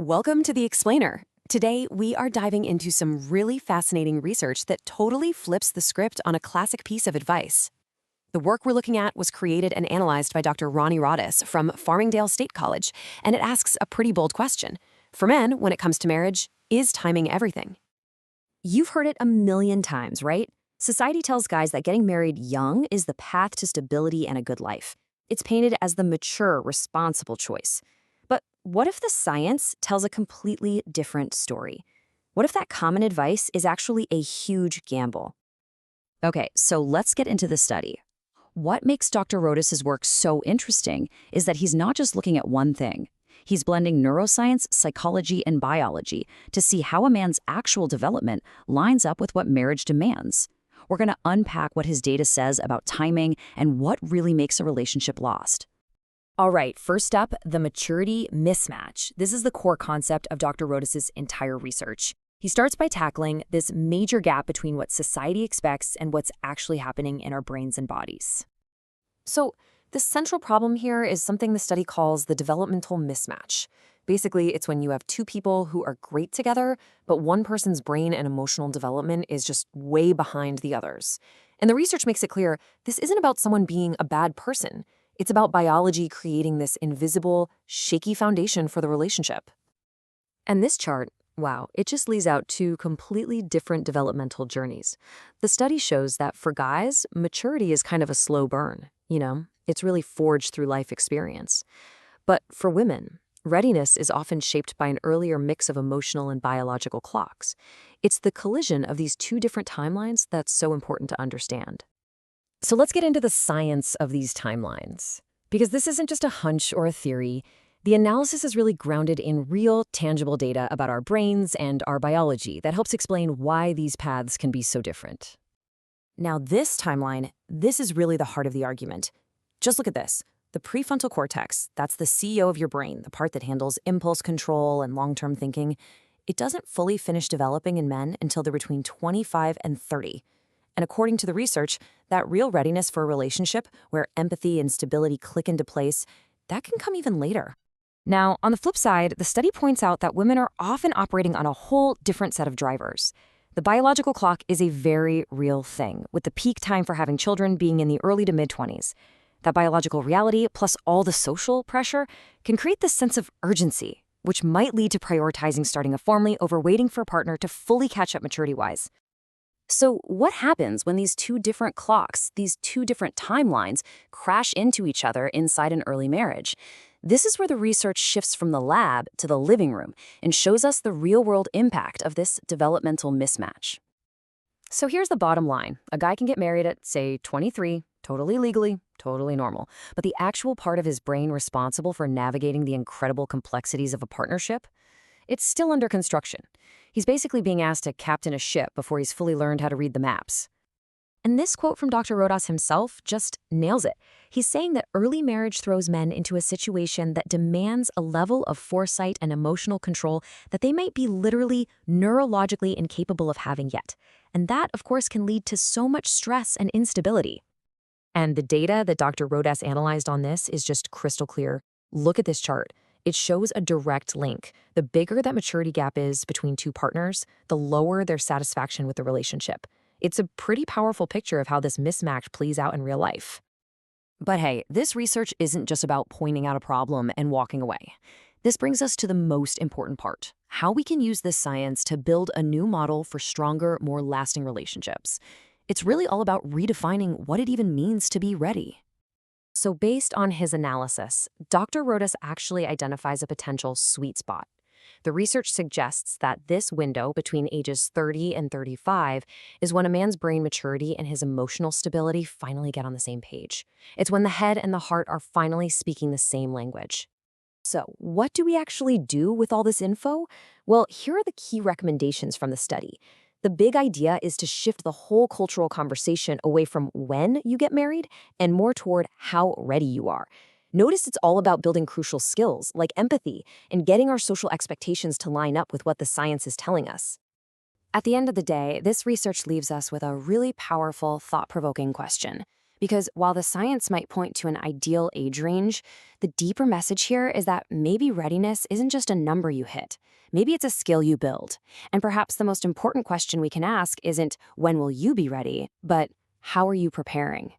Welcome to The Explainer. Today, we are diving into some really fascinating research that totally flips the script on a classic piece of advice. The work we're looking at was created and analyzed by Dr. Rony Rodas from Farmingdale State College, and it asks a pretty bold question. For men, when it comes to marriage, is timing everything? You've heard it a million times, right? Society tells guys that getting married young is the path to stability and a good life. It's painted as the mature, responsible choice. But what if the science tells a completely different story? What if that common advice is actually a huge gamble? Okay, so let's get into the study. What makes Dr. Rodas's work so interesting is that he's not just looking at one thing. He's blending neuroscience, psychology, and biology to see how a man's actual development lines up with what marriage demands. We're going to unpack what his data says about timing and what really makes a relationship last. All right, first up, the maturity mismatch. This is the core concept of Dr. Rodas's entire research. He starts by tackling this major gap between what society expects and what's actually happening in our brains and bodies. So, the central problem here is something the study calls the developmental mismatch. Basically, it's when you have two people who are great together, but one person's brain and emotional development is just way behind the others. And the research makes it clear this isn't about someone being a bad person. It's about biology creating this invisible, shaky foundation for the relationship. And this chart, wow, it just lays out two completely different developmental journeys. The study shows that for guys, maturity is kind of a slow burn. It's really forged through life experience. But for women, readiness is often shaped by an earlier mix of emotional and biological clocks. It's the collision of these two different timelines that's so important to understand. So let's get into the science of these timelines. Because this isn't just a hunch or a theory. The analysis is really grounded in real, tangible data about our brains and our biology that helps explain why these paths can be so different. Now, this timeline, this is really the heart of the argument. Just look at this. The prefrontal cortex, that's the CEO of your brain, the part that handles impulse control and long-term thinking, it doesn't fully finish developing in men until they're between 25 and 30. And according to the research, that real readiness for a relationship where empathy and stability click into place, that can come even later. Now, on the flip side, the study points out that women are often operating on a whole different set of drivers. The biological clock is a very real thing, with the peak time for having children being in the early to mid-20s. That biological reality, plus all the social pressure, can create this sense of urgency, which might lead to prioritizing starting a family over waiting for a partner to fully catch up maturity-wise. So what happens when these two different clocks, these two different timelines, crash into each other inside an early marriage? This is where the research shifts from the lab to the living room and shows us the real-world impact of this developmental mismatch. So here's the bottom line. A guy can get married at, say, 23, totally legally, totally normal. But the actual part of his brain responsible for navigating the incredible complexities of a partnership, it's still under construction. He's basically being asked to captain a ship before he's fully learned how to read the maps. And this quote from Dr. Rodas himself just nails it. He's saying that early marriage throws men into a situation that demands a level of foresight and emotional control that they might be literally neurologically incapable of having yet. And that, of course, can lead to so much stress and instability. And the data that Dr. Rodas analyzed on this is just crystal clear. Look at this chart. It shows a direct link. The bigger that maturity gap is between two partners, the lower their satisfaction with the relationship. It's a pretty powerful picture of how this mismatch plays out in real life. But hey, this research isn't just about pointing out a problem and walking away. This brings us to the most important part, how we can use this science to build a new model for stronger, more lasting relationships. It's really all about redefining what it even means to be ready. So based on his analysis, Dr. Rodas actually identifies a potential sweet spot. The research suggests that this window between ages 30 and 35 is when a man's brain maturity and his emotional stability finally get on the same page. It's when the head and the heart are finally speaking the same language. So, what do we actually do with all this info? Well, here are the key recommendations from the study. The big idea is to shift the whole cultural conversation away from when you get married and more toward how ready you are. Notice it's all about building crucial skills like empathy and getting our social expectations to line up with what the science is telling us. At the end of the day, this research leaves us with a really powerful, thought-provoking question. Because while the science might point to an ideal age range, the deeper message here is that maybe readiness isn't just a number you hit. Maybe it's a skill you build. And perhaps the most important question we can ask isn't, when will you be ready? But how are you preparing?